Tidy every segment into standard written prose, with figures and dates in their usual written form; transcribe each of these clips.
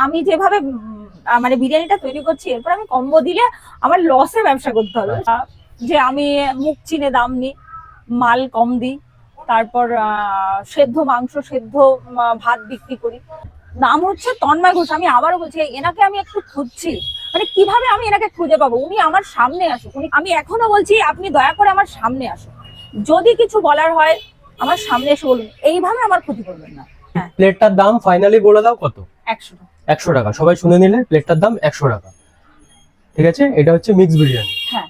আমি যেভাবে মানে বিরিয়ানিটা তৈরি করছি, এরপর আমি কম্বো দিলে আমার লসে ব্যবসা করতে হবে। যে আমি মুখ চিনে দাম নিই, মাল কম দিই, তারপর সেদ্ধ মাংস, সেদ্ধ ভাত বিক্রি করি। নাম হচ্ছে তন্ময় ঘোষ। আমি আবারও বলছি, এনাকে আমি একটু খুঁজছি, মানে কিভাবে আমি এনাকে খুঁজে পাবো। উনি আমার সামনে আসুক, আমি এখনো বলছি আপনি দয়া করে আমার সামনে আসুন, যদি কিছু বলার হয় আমার সামনে এসে বলুন, এইভাবে আমার ক্ষতি করবেন না। হ্যাঁ, প্লেটটার দাম ফাইনালি বলে দাও কত? 100 টাকা। 100 টাকা, সবাই শুনে নিলে, প্লেটটার দাম 100 টাকা। ঠিক আছে, এটা হচ্ছে মিক্স বিরিয়ানি। হ্যাঁ,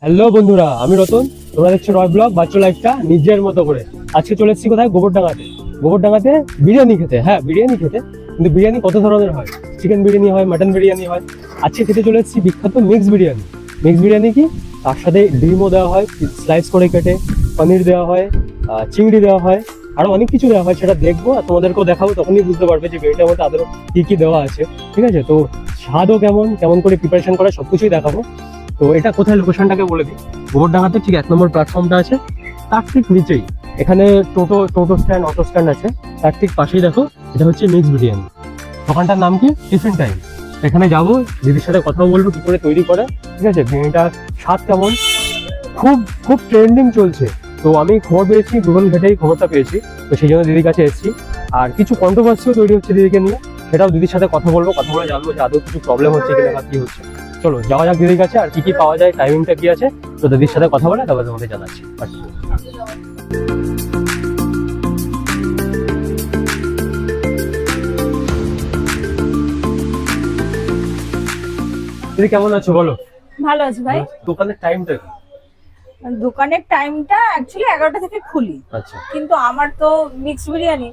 হ্যালো বন্ধুরা, আমি রতন, তোমরা দেখছো রয় ব্লগ বাচ্চা লাইফটা নিজের মতো করে। আজকে চলে এসেছি কোথায়? গোবরডাঙ্গাতে। গোবরডাঙ্গাতে বিরিয়ানি খেতে। হ্যাঁ, বিরিয়ানি খেতে, কিন্তু বিরিয়ানি কত ধরনের হয়। চিকেন বিরিয়ানি হয়, মাটন বিরিয়ানি হয়। আজকে খেতে চলে এসেছি বিখ্যাত মিক্স বিরিয়ানি। মিক্স বিরিয়ানি কি, তার সাথে ডিমও দেওয়া হয় স্লাইস করে কেটে, পনির দেওয়া হয়, চিংড়ি দেওয়া হয়, আরো অনেক কিছু দেওয়া হয়। সেটা দেখবো আর তোমাদেরকেও দেখাবো, তখনই বুঝতে পারবে যে বিরিয়ানিটার মধ্যে আদৌ কি কি দেওয়া আছে। ঠিক আছে, তো স্বাদও কেমন কেমন করে প্রিপারেশন করা সবকিছুই দেখাবো। তো এটা কোথায়, লোকেশনটাকে বলে দিই। গোবরডাঙ্গাতে ঠিক 1 নম্বর প্ল্যাটফর্মটা আছে, তার ঠিক নিচেই এখানে টোটো স্ট্যান্ড, অটো স্ট্যান্ড আছে, তার ঠিক পাশেই দেখো এটা হচ্ছে মিক্স বিরিয়ানি। দোকানটার নাম কি? Tiffin time. এখানে যাবো, দিদির সাথে কথা বলবো কি করে তৈরি করে। ঠিক আছে, বিরিয়ানিটার স্বাদ কেমন, খুব খুব ট্রেন্ডিং চলছে। তো আমি খবর পেয়েছি, গুগল ঘেটেই খবরটা পেয়েছি, তো সেই জন্য দিদির কাছে এসেছি। আর কিছু কন্ট্রোভার্সিও তৈরি হচ্ছে দিদিকে নিয়ে, সেটাও দিদির সাথে কথা বলবো, কথা বলে জানবো যে আদৌ কিছু প্রবলেম হচ্ছে কিনা বা কি হচ্ছে। চলো যাওয়া যাক দিদির কাছে, আর কি কি পাওয়া যায়, টাইমিংটা কি আছে, তো দিদির সাথে কথা বলে তারপরে তোমাদের জানাচ্ছি। দিদি কেমন আছো বলো? ভালো আছে ভাই। দোকানের টাইমটা কি? দোকানের টাইমটা অ্যাকচুয়ালি 11টা থেকে খুলি, আচ্ছা, কিন্তু আমার তো মিক্স বিরিয়ানি,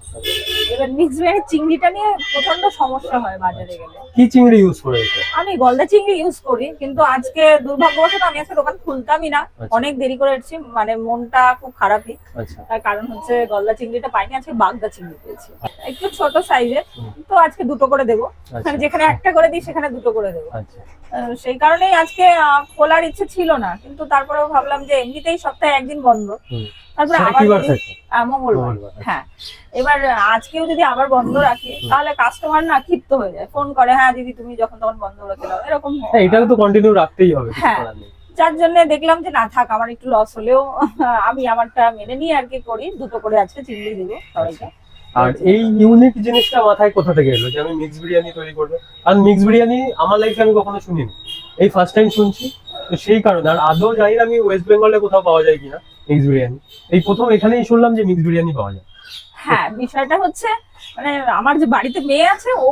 এবার মিক্স বিরিয়ানি চিংড়িটা নিয়ে প্রচন্ড সমস্যা হয় বাজারে গেলে। কি চিংড়ি ইউজ করে এটা? আমি গলদা চিংড়ি ইউজ করি, কিন্তু আজকে দুর্ভাগ্যবশত আমি আজকে দোকান খুলতামই না, অনেক দেরি করে এসেছি, মানে মনটা খুব খারাপই। আচ্ছা, তার কারণ হচ্ছে গলদা চিংড়িটা পাইনি, আজকে বাগদা চিংড়ি পেয়েছি, একটু ছোট সাইজের। তো আজকে দুটো করে দেবো, যেখানে একটা করে দিই সেখানে দুটো করে দেবো। আচ্ছা, সেই কারণেই আজকে খোলার ইচ্ছে ছিল না, কিন্তু তারপরেও ভাবলাম যে এমনিতেই সপ্তাহে একদিন বন্ধ, তারপরে আবার মঙ্গলবার। হ্যাঁ, এবার আজকেও যদি আবার বন্ধ রাখি তাহলে কাস্টমার না ক্ষিপ্ত হয়ে যায়, ফোন করে, হ্যাঁ দিদি তুমি যখন তখন বন্ধ রেখে দাও, এরকম। এটাও তো কন্টিনিউ রাখতেই হবে। হ্যাঁ, যার জন্য দেখলাম যে না থাক, আমার একটু লস হলেও আমি আমারটা মেনে নিয়ে আর কি করি, দুটো করে আজকে চিংড়ি দেবো সবাইকে। আর এই ইউনিক জিনিসটা মাথায় কোথা থেকে এলো যে আমি মিক্স বিরিয়ানি তৈরি করবো? কারণ মিক্স বিরিয়ানি আমার লাইফে আমি কখনো শুনিনি, এই ফার্স্ট টাইম শুনছি। তো সেই কারণে, আর আদৌ জানি না আমি ওয়েস্ট বেঙ্গলে কোথাও পাওয়া যায় কিনা মিক্স বিরিয়ানি, এই প্রথম এখানেই শুনলাম যে মিক্স বিরিয়ানি পাওয়া যায়। হ্যাঁ, বিষয়টা হচ্ছে মানে আমার যে বাড়িতে মেয়ে আছে, ও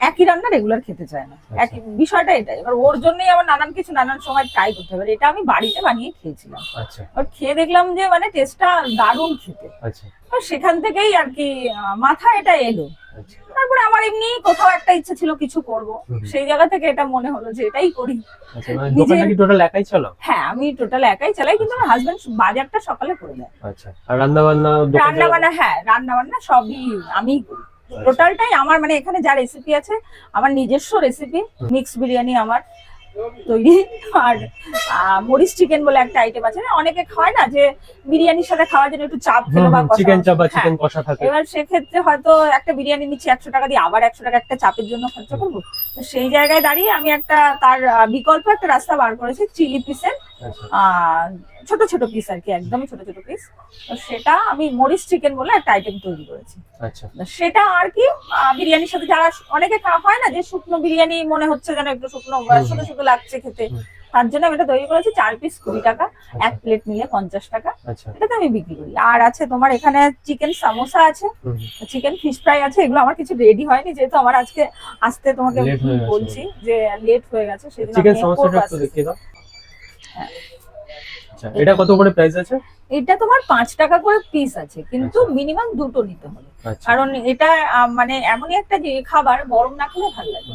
একই রান্না রেগুলার খেতে চায় না, একই বিষয়টা এটাই। এবার ওর জন্যই আমার নানান কিছু নানান সময় ট্রাই করতে হবে। এটা আমি বাড়িতে বানিয়ে খেয়েছিলাম, আচ্ছা, আর খেয়ে দেখলাম যে মানে টেস্টটা দারুণ খেতে। আচ্ছা, সেখান থেকেই আর কি মাথা এটা এলো। তারপরে আমার এমনি কোথাও একটা ইচ্ছে ছিল কিছু করব, সেই জায়গা থেকে এটা মনে হলো যে এটাই করি। আচ্ছা, মানে দোকানটা কি টোটাল একাই চালাও? হ্যাঁ, আমি টোটাল একাই চালাই, কিন্তু আমার হাজবেন্ড বাজারটা সকালে করে দেয়। আচ্ছা, আর রান্না বান্না? হ্যাঁ, রান্না বান্না সবই আমিই করি, টোটালটাই আমার। মানে এখানে যা রেসিপি আছে আমার নিজস্ব রেসিপি। মিক্স বিরিয়ানি আমার তৈরি, আর মরিচ চিকেন বলে একটা আইটেম আছে, অনেকে খায় না যে বিরিয়ানির সাথে খাওয়ার জন্য একটু চাপ খেলো বা চিকেন চাপ বা চিকেন কষা থাকে। এবার সেক্ষেত্রে হয়তো একটা বিরিয়ানি নিচ্ছি 100 টাকা দিয়ে, আবার 100 টাকা একটা চাপের জন্য খরচা করবো। সেই জায়গায় দাঁড়িয়ে আমি একটা তার বিকল্প একটা রাস্তা বার করেছি, চিলি পিসের ছোট ছোট পিস আর কি, একদম ছোট ছোট পিস। তো সেটা আমি মরিচ চিকেন বলে একটা আইটেম তৈরি করেছি। আচ্ছা, সেটা আর কি বিরিয়ানির সাথে, যারা অনেকে হয় না যে শুকনো বিরিয়ানি মনে হচ্ছে যেন একটু শুকনো শুধু শুধু লাগছে খেতে, তার জন্য আমি এটা তৈরি করেছি। 4 পিস 20 টাকা, এক প্লেট নিলে 50 টাকা, এটাতে আমি বিক্রি করি। আর আছে তোমার এখানে চিকেন সামোসা আছে, চিকেন ফিশ ফ্রাই আছে। এগুলো আমার কিছু রেডি হয়নি, যেহেতু আমার আজকে আসতে তোমাকে বলছি যে লেট হয়ে গেছে, সেজন্য চিকেন সামোসাটা একটু দেখিয়ে দাও। হ্যাঁ, আচ্ছা, এটা কত করে প্রাইস আছে? এটা তোমার 5 টাকা করে পিস আছে, কিন্তু মিনিমাম দুটো নিতে হবে, কারণ এটা মানে এমনই একটা যে খাবার গরম না খেলে ভালো লাগে।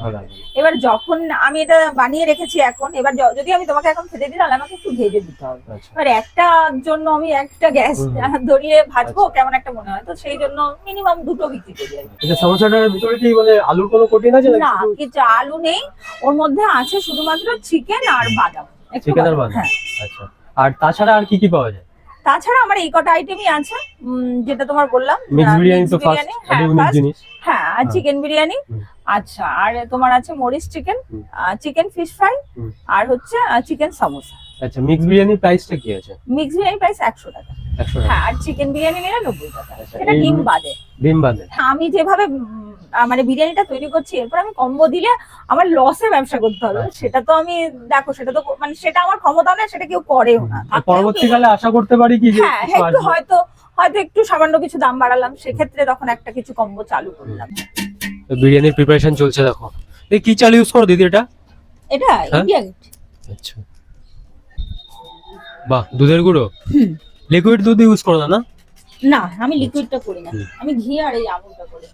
এবার যখন আমি এটা বানিয়ে রেখেছি এখন, এবার যদি আমি তোমাকে এখন খেতে দিই তাহলে আমাকে একটু ভেজে দিতে হবে। এবার একটার জন্য আমি একটা গ্যাস ধরিয়ে ভাজবো, কেমন একটা মনে হয়, তো সেই জন্য মিনিমাম দুটো বিক্রি করি। আচ্ছা, সমোসাটার ভিতরে কি মানে আলুর কোনো কোটিং আছে? না, কিছু আলু নেই, ওর মধ্যে আছে শুধুমাত্র চিকেন আর বাদাম, একটু চিকেন আর বাঁধা, বাঁধা। হ্যাঁ। আচ্ছা, আর তাছাড়া আর কি কি পাওয়া যায়? তাছাড়া আমার এই কটা আইটেমই আছে, যেটা তোমার বললাম মিক্স বিরিয়ানি mixed তো ফার্স্ট, বিরিয়ানি, একটা হ্যাঁ ইউনিক first, জিনিস। হ্যাঁ, আর হ্যাঁ। চিকেন বিরিয়ানি। হুম। আচ্ছা, আর তোমার আছে মরিচ চিকেন, হুম। চিকেন ফিশ ফ্রাই, হুম। আর হচ্ছে চিকেন সামোসা। আচ্ছা, মিক্স বিরিয়ানির প্রাইসটা কি আছে? মিক্স বিরিয়ানি প্রাইস 100 টাকা। 100 টাকা। হ্যাঁ, আর চিকেন বিরিয়ানি নিলে 90 টাকা। আচ্ছা, এটা ডিম বাদে। ডিম বাদে। আমি যেভাবে মানে বিরিয়ানিটা তৈরি করছি, এরপর আমি কম্বো দিলে আমার লসে ব্যবসা করতে হবে। আচ্ছা। সেটা তো আমি, দেখো, সেটা তো মানে সেটা আমার ক্ষমতা না, সেটা কেউ করেও না। আর পরবর্তীকালে আশা করতে পারি কি যে হ্যাঁ, কিছু একটু আসবে? হয়তো হয়তো একটু সামান্য কিছু দাম বাড়ালাম, সেক্ষেত্রে তখন একটা কিছু কম্বো চালু করলাম। তো বিরিয়ানির প্রিপারেশন চলছে দেখো। এই কি চাল ইউজ করো দিদি এটা? এটা ইন্ডিয়া গেট। আচ্ছা, বাহ, দুধের গুঁড়ো। লিকুইড দুধ ইউজ করো না? না, আমি লিকুইডটা করি না, হুম। আমি ঘি আর এই আমুলটা করি।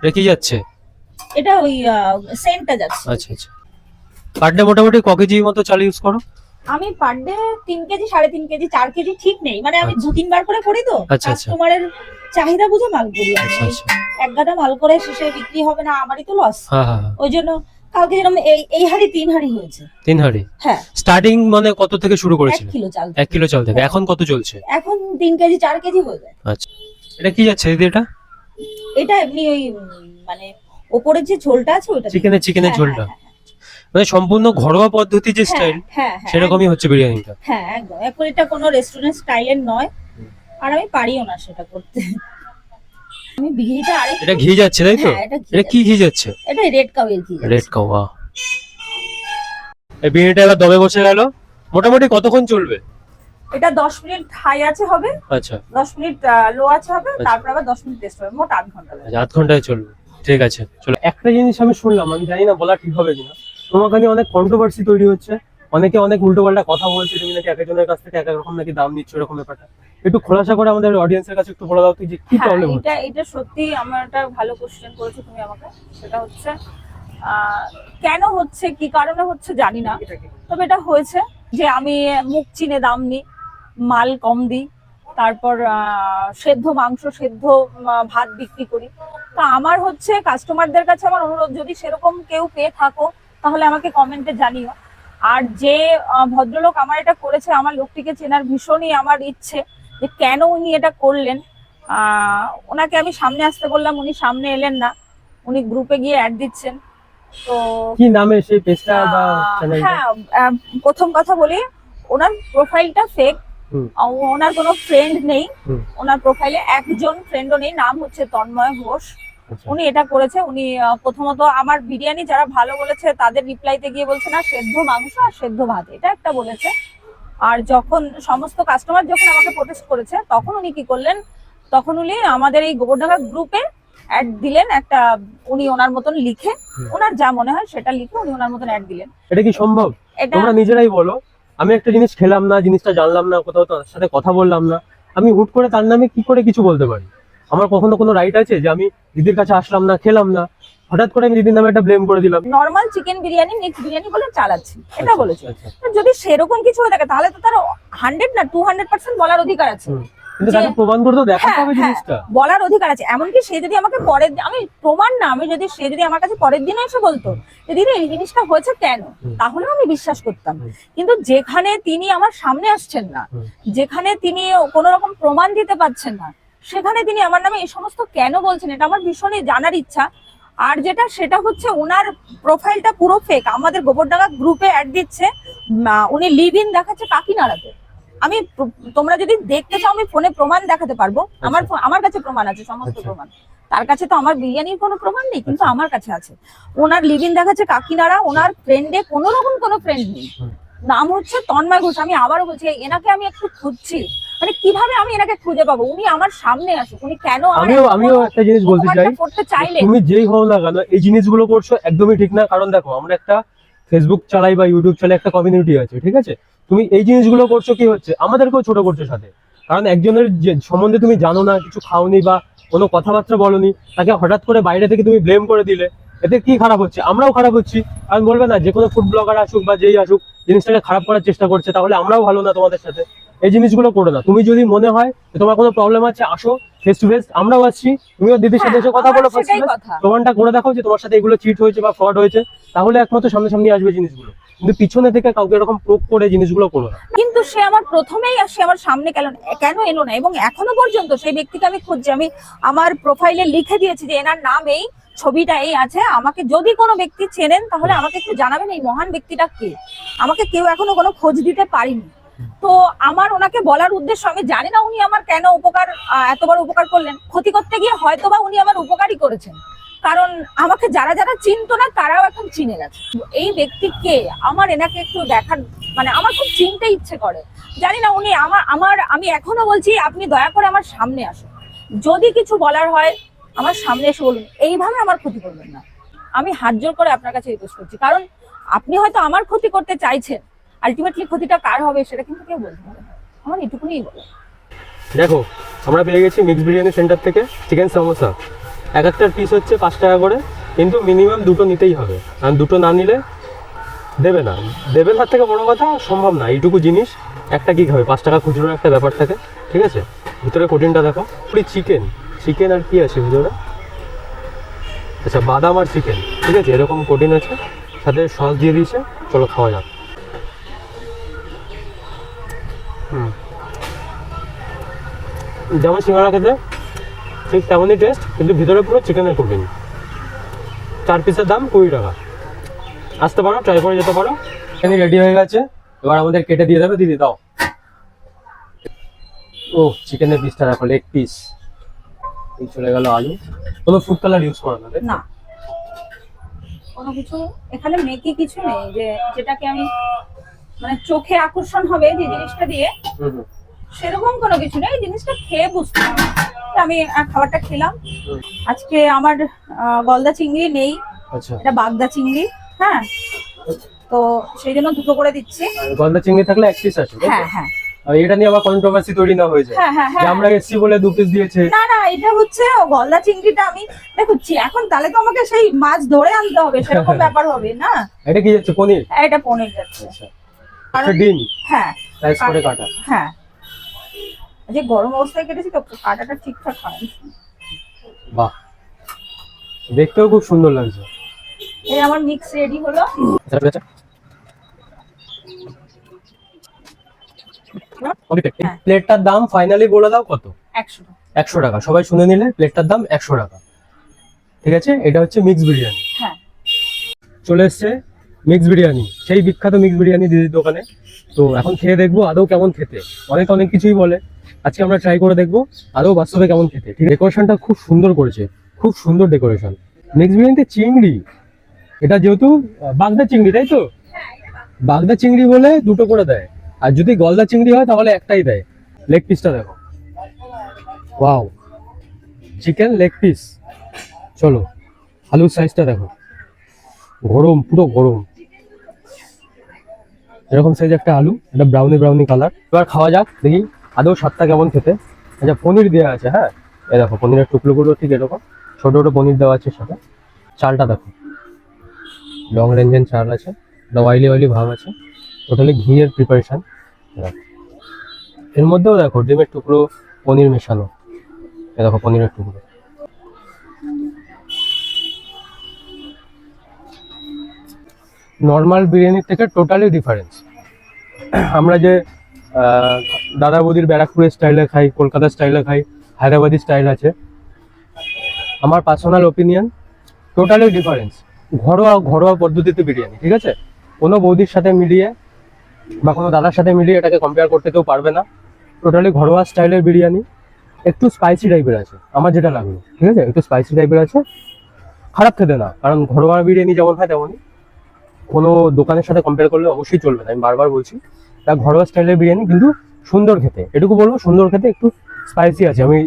এটা কি যাচ্ছে? এটা ওই সেন্টটা যাচ্ছে। আচ্ছা আচ্ছা। পার ডে মোটামুটি ক কেজি মতো চাল ইউজ করো? আমি per day 3 KG, 3.5 KG, 4 KG ঠিক নেই, মানে আমি আচ্ছা। 2-3 বার করে করি তো। আচ্ছা, আচ্ছা। কাস্টমারের চাহিদা বুঝে মাল করি আমি। আচ্ছা আচ্ছা। এক গাদা মাল করে শেষে বিক্রি হবে না, আমারই তো লস। হ্যাঁ হ্যাঁ হ্যাঁ। ওই জন্য কালকে যেরকম এই হাড়ি 3 হাড়ি হয়েছে। 3 হাঁড়ি। হ্যাঁ, স্টার্টিং মানে কত থেকে শুরু 1 করেছিলে? কিলো চাল। 1 কিলো চাল থেকে এখন কত চলছে? এখন 3 কেজি, 4 কেজি হয়ে যায়। আচ্ছা, এটা কি যাচ্ছে দিদি এটা? এটা এমনি ওই মানে ওপরের যে ঝোলটা আছে ওটা। চিকেনের হ্যাঁ, ঝোলটা, হ্যাঁ, মানে সম্পূর্ণ ঘরোয়া পদ্ধতি যে স্টাইল, হ্যাঁ, হ্যাঁ, সেরকমই হচ্ছে বিরিয়ানিটা। হ্যাঁ, একদম। এখন এটা কোনো রেস্টুরেন্ট স্টাইলের নয়, আর আমি পারিও না সেটা করতে। আমি ঘিটা আরেকটু, এটা ঘি যাচ্ছে তাই তো? হ্যাঁ, এটা ঘি এটা কি ঘি যাচ্ছে? এটা রেড কাউয়ের ঘি। Red cow. এই বিরিয়ানিটা এবার দমে বসে গেল, মোটামুটি কতক্ষণ চলবে? এটা 10 মিনিট হাই আছে হবে, আচ্ছা 10 মিনিট লো আছে হবে, তারপর আবার 10 মিনিট রেস্ট হবে, মোট 8 ঘন্টা লাগবে। আচ্ছা, 8 ঘন্টায় চলবে। ঠিক আছে, চলো। একটা জিনিস আমি শুনলাম, আমি জানি না বলা ঠিক হবে কিনা, তোমাকে নিয়ে অনেক কন্ট্রোভার্সি তৈরি হচ্ছে, অনেকে অনেক উল্টোপাল্টা কথা বলছে, তুমি নাকি এক একজনের কাছ থেকে এক এক রকম নাকি দাম নিচ্ছ, এরকম ব্যাপারটা একটু খোলাসা করে আমাদের অডিয়েন্সের কাছে একটু বলে দাও তো, যে কি হ্যাঁ, প্রবলেম হচ্ছে? এটা সত্যি আমার একটা ভালো কোশ্চেন করেছো তুমি আমাকে। সেটা হচ্ছে কেন হচ্ছে, কি কারণে হচ্ছে জানি না, তবে এটা হয়েছে যে আমি মুখ চিনে দাম নিই, মাল কম দিই, তারপর সেদ্ধ মাংস, সেদ্ধ ভাত বিক্রি করি। তো আমার হচ্ছে কাস্টমারদের কাছে আমার অনুরোধ, যদি সেরকম কেউ পেয়ে থাকো তাহলে আমাকে কমেন্টে জানিও। আর যে ভদ্রলোক আমার এটা করেছে, আমার লোকটিকে চেনার ভীষণই আমার ইচ্ছে, যে কেন উনি এটা করলেন। ওনাকে আমি সামনে আসতে বললাম, উনি সামনে এলেন না, উনি গ্রুপে গিয়ে অ্যাড দিচ্ছেন। তো কি নামে সেই পেজটা বা চ্যানেলটা? হ্যাঁ, প্রথম কথা বলি, ওনার প্রোফাইলটা ফেক, হুম। ওনার কোনো ফ্রেন্ড নেই, হুম। ওনার প্রোফাইলে একজন ফ্রেন্ডও নেই, নাম হচ্ছে তন্ময় ঘোষ। আচ্ছা। উনি এটা করেছে। উনি প্রথমত আমার বিরিয়ানি যারা ভালো বলেছে তাদের রিপ্লাইতে গিয়ে বলছে না সেদ্ধ মাংস আর সেদ্ধ ভাত, এটা একটা বলেছে। আর যখন সমস্ত কাস্টমার যখন আমাকে প্রোটেস্ট করেছে, তখন উনি কি করলেন, তখন উনি আমাদের এই গোবরডাঙ্গা গ্রুপে অ্যাড দিলেন একটা, উনি ওনার মতন লিখে, ওনার যা মনে হয় সেটা লিখে উনি ওনার মতন অ্যাড দিলেন। এটা কি সম্ভব? এটা তোমরা নিজেরাই বলো, আমি একটা জিনিস খেলাম না, জিনিসটা জানলাম না, কোথাও তার সাথে কথা বললাম না, আমি হুট করে তার নামে কি করে কিছু বলতে পারি? আমার কখনো কোনো রাইট আছে যে আমি দিদির কাছে আসলাম না, খেলাম না, হঠাৎ করে আমি দিদির নামে একটা ব্লেম করে দিলাম? Normal chicken biryani, mix biryani বলে চালাচ্ছি, এটা আচ্ছা, বলেছে। আচ্ছা। তো যদি সেরকম কিছু হয়ে থাকে তাহলে তো তার 100 না 200% বলার অধিকার আছে। হুম। কিন্তু যে- তাকে প্রমাণ করতে দেখাতে হ্যাঁ, হবে হ্যাঁ, জিনিসটা। বলার অধিকার আছে। এমনকি সে যদি আমাকে পরের আমি প্রমাণ না, সে যদি আমার কাছে পরের দিন এসে বলতো যে দিদি এই জিনিসটা হয়েছে কেন, তাহলেও আমি বিশ্বাস করতাম। কিন্তু যেখানে তিনি আমার সামনে আসছেন না, যেখানে তিনি কোনো রকম প্রমাণ দিতে পারছেন না, সেখানে তিনি আমার নামে এই সমস্ত কেন বলছেন, এটা আমার ভীষণই জানার ইচ্ছা। আর সেটা হচ্ছে ওনার প্রোফাইলটা পুরো ফেক, আমাদের গোবরডাঙ্গা গ্রুপে অ্যাড দিচ্ছে, উনি লিভ ইন দেখাচ্ছে কাকিনাড়াতে। আমি তোমরা যদি দেখতে চাও আমি ফোনে প্রমাণ দেখাতে পারবো, আমার কাছে প্রমাণ আছে, সমস্ত প্রমাণ। তার কাছে তো আমার বিরিয়ানির কোনো প্রমাণ নেই, কিন্তু আমার কাছে আছে। ওনার লিভ ইন দেখাচ্ছে কাকিনাড়া, ওনার ফ্রেন্ডে কোনো রকম কোনো ফ্রেন্ড নেই, নাম হচ্ছে তন্ময় ঘোষ। আমি আবারও বলছি, এনাকে আমি একটু খুঁজছি, মানে কিভাবে আমি এনাকে খুঁজে পাবো? উনি আমার সামনে আসুক, উনি কেন আমিও একটা জিনিস বলতে চাই, করতে চাইলেন। তুমি যেই হও না কেন এই জিনিসগুলো করছো একদমই ঠিক না। কারণ দেখো, আমরা একটা ফেসবুক চালাই বা ইউটিউব চালাই, একটা কমিউনিটি আছে, ঠিক আছে? তুমি এই জিনিসগুলো করছো, কি হচ্ছে, আমাদেরকেও ছোট করছো সাথে। কারণ একজনের যে সম্বন্ধে তুমি জানো না, কিছু খাওনি বা কোনো কথাবার্তা বলনি, তাকে হঠাৎ করে বাইরে থেকে তুমি ব্লেম করে দিলে, এতে কি খারাপ হচ্ছে? আমরাও খারাপ হচ্ছি। কারণ বলবে না, যে কোনো ফুড ব্লগার আসুক বা যেই আসুক জিনিসটাকে খারাপ করার চেষ্টা করছে, তাহলে আমরাও ভালো না তোমাদের সাথে। এই জিনিসগুলো করো না। তুমি যদি মনে হয় যে তোমার কোনো প্রবলেম আছে, আসো ফেস টু ফেস, আমরাও আসছি, তুমিও দিদির সাথে এসে কথা বলো, আমার সেটাই কথা। প্রমাণটা করে দেখো যে তোমার সাথে এগুলো চিট হয়েছে বা ফ্রড হয়েছে, তাহলে একমাত্র সামনাসামনি আসবে জিনিসগুলো। কিন্তু পিছনে থেকে কাউকে এরকম প্রোভ করে জিনিসগুলো করো না। কিন্তু সে আমার প্রথমেই সে আমার সামনে কেন এলো না, এবং এখনো পর্যন্ত সেই ব্যক্তিকে আমি খুঁজছি। আমি আমার প্রোফাইলে লিখে দিয়েছি যে এনার নাম এই, ছবিটা এই আছে, আমাকে যদি কোনো ব্যক্তি চেনেন তাহলে আমাকে একটু জানাবেন এই মহান ব্যক্তিটা কে। আমাকে কেউ এখনো কোনো খোঁজ দিতে পারেনি। তো আমার ওনাকে বলার উদ্দেশ্য, আমি জানি না উনি আমার কেন উপকার, এত বড় উপকার করলেন। ক্ষতি করতে গিয়ে হয়তো বা উনি আমার উপকারই করেছেন, কারণ আমাকে যারা যারা চিনতো না তারাও এখন চিনে গেছে। এই ব্যক্তি কে, আমার এনাকে একটু দেখার, মানে আমার খুব চিনতে ইচ্ছে করে। জানি না উনি আমি এখনো বলছি আপনি দয়া করে আমার সামনে আসুন, যদি কিছু বলার হয় আমার সামনে এসে বলুন, এইভাবে আমার ক্ষতি করবেন না। আমি হাত জোর করে আপনার কাছে রিকোয়েস্ট করছি, কারণ আপনি হয়তো আমার ক্ষতি করতে চাইছেন, আলটিমেটলি ক্ষতিটা কার হবে সেটা কিন্তু কেউ বলতে পারে না। আমার এটুকুনি বলে। দেখো, আমরা পেয়ে গেছি মিক্স বিরিয়ানি সেন্টার থেকে চিকেন সমোসা। এক একটার পিস হচ্ছে 5 টাকা করে, কিন্তু মিনিমাম 2টো নিতেই হবে, কারণ 2টো না নিলে দেবে না। দেবে তার থেকে বড় কথা সম্ভব না। এইটুকু জিনিস একটা কি খাবে, 5 টাকা খুচরো একটা ব্যাপার থাকে, ঠিক আছে। ভিতরে প্রোটিনটা দেখো, পুরি চিকেন আর কি আছে ভিতরে, আচ্ছা বাদাম আর চিকেন, ঠিক আছে, এরকম প্রোটিন আছে, সাথে সস দিয়ে দিয়েছে। চলো খাওয়া যাক। যেমন সিঙ্গাড়া খেতে ঠিক তেমনই টেস্ট, কিন্তু ভিতরে পুরো চিকেনের প্রোটিন। 4 পিসের দাম 20 টাকা। আসতে পারো, ট্রাই করে যেতে পারো। এখানে রেডি হয়ে গেছে, এবার আমাদের কেটে দিয়ে দেবে। দিদি দাও। ও চিকেনের পিসটা রাখো, লেগ পিস। এই চলে গেল আলু। কোনো ফুড কালার ইউজ করো না, তাই না, কোনো কিছু এখানে মেকি কিছু নেই যে যেটাকে আমি, মানে চোখে আকর্ষণ হবে যে জিনিসটা দিয়ে, সেরকম কোনো কিছু নেই। এই জিনিসটা খেয়ে বুঝতে হবে। তো আমি খাবারটা খেলাম। আজকে আমার গলদা চিংড়ি নেই, আচ্ছা, এটা বাগদা চিংড়ি। হ্যাঁ, তো সেই জন্য 2টো করে দিচ্ছি। গলদা চিংড়ি থাকলে 1 পিস আছে। হ্যাঁ হ্যাঁ, আর এটা নিয়ে আবার কন্ট্রোভার্সি তৈরি না হয়ে যায় হ্যাঁ হ্যাঁ যে হ্যাঁ। আমরা এসছি বলে 2 পিস দিয়েছে। না না, এটা হচ্ছে গলদা চিংড়িটা আমি দেখুছি এখন, তাহলে তো আমাকে সেই মাছ ধরে আনতে হবে, সেরকম ব্যাপার হবে না। এটা কি যাচ্ছে, পনির? এটা পনির যাচ্ছে। আচ্ছা, কারণ ডিম হ্যাঁ, স্লাইস করে কাটা। হ্যাঁ, যে গরম অবস্থায় কেটেছি তো কাটাটা ঠিকঠাক হয়। বাহ, দেখতেও খুব সুন্দর লাগছে। এই আমার মিক্স রেডি হলো। আচ্ছা, হ্যাঁ। প্লেটটার দাম ফাইনালি বলে দাও কত? 100 টাকা। 100 টাকা। সবাই শুনে নিলে, প্লেটটার দাম 100 টাকা। ঠিক আছে, এটা হচ্ছে মিক্স বিরিয়ানি। হ্যাঁ, চলে এসছে মিক্স বিরিয়ানি, সেই বিখ্যাত মিক্স বিরিয়ানি দিদির দোকানে। তো এখন খেয়ে দেখবো আদৌ কেমন খেতে। অনেক কিছুই বলে, আজকে আমরা ট্রাই করে দেখবো আদৌ বাস্তবে কেমন খেতে। ঠিক, ডেকোরেশনটা খুব সুন্দর করেছে, খুব সুন্দর ডেকোরেশন। মিক্স বিরিয়ানিতে চিংড়ি, এটা যেহেতু বাগদা চিংড়ি, তাই তো? বাগদা চিংড়ি বলে 2টো করে দেয়, আর যদি গলদা চিংড়ি হয় তাহলে একটাই দেয়। লেগ পিসটা দেখো, ওয়াও, চিকেন লেগ পিস। চলো, আলুর সাইজটা দেখো, গরম, পুরো গরম। এরকম সাইজ একটা আলু, এটা ব্রাউনি কালার। এবার খাওয়া যাক, দেখি আদৌ স্বাদটা কেমন খেতে। আচ্ছা, পনির দেওয়া আছে। হ্যাঁ, এই দেখো পনিরের টুকরোগুলো ঠিক এরকম ছোট ছোট পনির দেওয়া আছে সাথে। চালটা দেখো, লং রেঞ্জের চাল আছে, এটা অয়েলি ভাব আছে, টোটালি ঘিয়ের প্রিপারেশন। এর মধ্যেও দেখো ডিমের টুকরো, পনির মেশানো। এ দেখো পনিরের টুকরো। নর্মাল বিরিয়ানির থেকে টোটালি ডিফারেন্স। আমরা যে দাদা বৌদির ব্যারাকপুরের স্টাইলে খাই, কলকাতার স্টাইলে খাই, হায়দ্রাবাদি স্টাইল আছে, আমার পার্সোনাল ওপিনিয়ন টোটালি ডিফারেন্স। ঘরোয়া পদ্ধতিতে বিরিয়ানি, ঠিক আছে। কোনো বৌদির সাথে মিলিয়ে বা কোনো দাদার সাথে মিলিয়ে এটাকে কম্পেয়ার করতে কেউ পারবে না। টোটালি ঘরোয়া স্টাইলের বিরিয়ানি, একটু স্পাইসি টাইপের আছে আমার যেটা লাগলো, ঠিক আছে, একটু স্পাইসি টাইপের আছে। খারাপ খেতে না, কারণ ঘরোয়া বিরিয়ানি যেমন হয় তেমনই, কোনো দোকানের সাথে কম্পেয়ার করলে অবশ্যই চলবে না, আমি বারবার বলছি। তা ঘরোয়া স্টাইলের বিরিয়ানি, কিন্তু সুন্দর খেতে। এটুকু বলবো, সুন্দর খেতে, একটু স্পাইসি আছে। আমি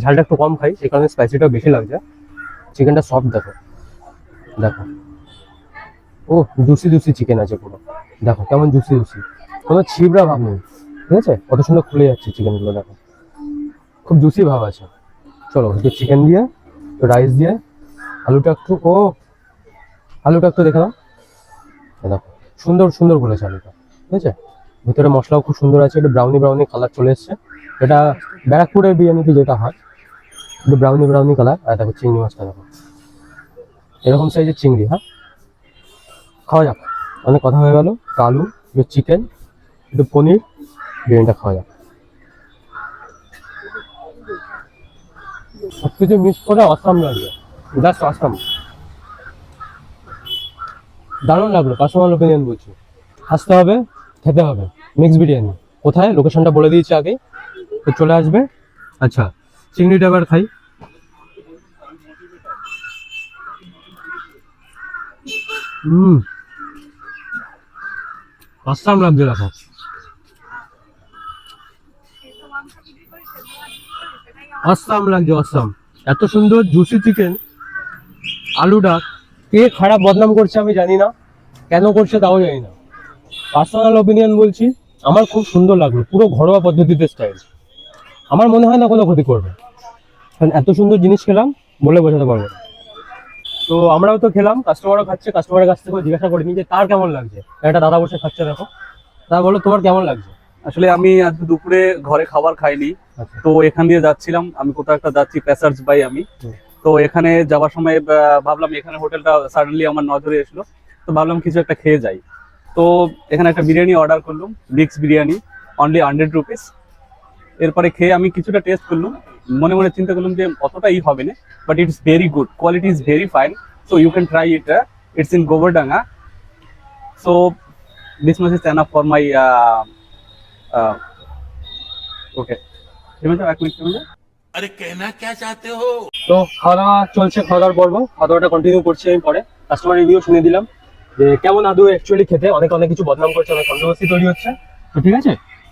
ঝালটা একটু কম খাই, সেই কারণে স্পাইসিটাও বেশি লাগছে। চিকেনটা সফট দেখো, দেখো, ও জুসি চিকেন আছে পুরো, দেখো কেমন জুসি, কোনো ছিবড়া ভাব নেই, ঠিক আছে। কত সুন্দর খুলে যাচ্ছে চিকেনগুলো, দেখো খুব জুসি ভাব আছে। চলো, একটু চিকেন দিয়ে, একটু রাইস দিয়ে, আলুটা একটু দেখে নাও। দেখো সুন্দর করেছে আলুটা, ঠিক আছে। ভিতরে মশলাও খুব সুন্দর আছে, একটু ব্রাউনি ব্রাউনি কালার চলে এসছে। এটা ব্যারাকপুরের বিরিয়ানিতে যেটা হয় একটু ব্রাউনি ব্রাউনি কালার। আর দেখো চিংড়ি মাছটা দেখো, এরকম সাইজের চিংড়ি। হ্যাঁ, খাওয়া যাক, অনেক কথা হয়ে গেল। একটু আলু, একটু চিকেন, একটু পনির, বিরিয়ানিটা খাওয়া যাক। সবকিছু মিক্স করে অসাম লাগবে, জাস্ট অসাম, দারুণ লাগলো। পার্সোনাল ওপিনিয়ন বলছি, আসতে হবে, খেতে হবে। মিক্স বিরিয়ানি কোথায়, লোকেশনটা বলে দিয়েছি আগে, তো চলে আসবে। আচ্ছা, চিংড়িটা এবার খাই। অসাম লাগছে দেখো। অসাম লাগছে, অসাম। এত সুন্দর জুসি চিকেন। আলুটা কে খারাপ বদনাম করছে আমি জানি না, কেন করছে তাও জানি না। পার্সোনাল ওপিনিয়ন বলছি, আমার খুব সুন্দর লাগলো। পুরো ঘরোয়া পদ্ধতিতে স্টাইল, আমার মনে হয় না কোনো ক্ষতি করবে, কারণ এত সুন্দর জিনিস খেলাম বলে বোঝাতে পারবো না। তো আমরাও তো খেলাম, কাস্টমারও খাচ্ছে, কাস্টমারের কাছ থেকে জিজ্ঞাসা করিনি যে তার কেমন লাগছে। একটা দাদা বসে খাচ্ছে দেখো, তা বলো তোমার কেমন লাগছে? আসলে আমি আজ দুপুরে ঘরে খাবার খাইনি, আচ্ছা, তো এখান দিয়ে যাচ্ছিলাম, আমি কোথাও একটা যাচ্ছি প্যাসার্স বাই আমি। তো এখানে যাওয়ার সময় ভাবলাম এখানে হোটেলটা সাডেনলি আমার নজরে এসলো, তো ভাবলাম কিছু একটা খেয়ে যাই। তো এখানে একটা বিরিয়ানি অর্ডার করলাম, মিক্স বিরিয়ানি, অনলি 100 রুপিস। এরপরে খেয়ে আমি কিছুটা টেস্ট করলাম, মনে মনে চিন্তা করলাম যে অতটাই হবে না, but it's very good, quality is very fine, so you can try it. It's in Gobardanga. So this much is enough for my okay. এক মিনিট। अरे कहना क्या चाहते हो? তো খাওয়া দাওয়া চলছে, খাওয়া দাওয়ার পর্ব। খাওয়া দাওয়াটা কন্টিনিউ করছি আমি পরে। কাস্টমার রিভিউ শুনে দিলাম যে কেমন আদৌ অ্যাকচুয়ালি খেতে, অনেক অনেক কিছু বদনাম করছে, অনেক কন্ট্রোভার্সি তৈরি হচ্ছে। তো ঠিক আছে,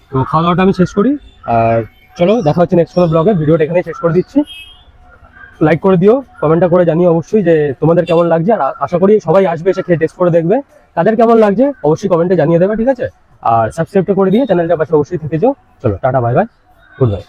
তো খাওয়া দাওয়াটা আমি শেষ করি, আর চলো দেখা হচ্ছে নেক্সট কোনো ব্লগে। ভিডিওটা এখানেই শেষ করে দিচ্ছি। লাইক করে দিও, কমেন্টটা করে জানিও অবশ্যই যে তোমাদের কেমন লাগছে। আর আশা করি সবাই আসবে, এসে খেয়ে টেস্ট করে দেখবে, তাদের কেমন লাগছে অবশ্যই কমেন্টে জানিয়ে দেবে, ঠিক আছে? আর সাবস্ক্রাইবটা করে দিয়ে চ্যানেলটা পাশে অবশ্যই থেকে যাও। চলো tata, bye bye, good bye.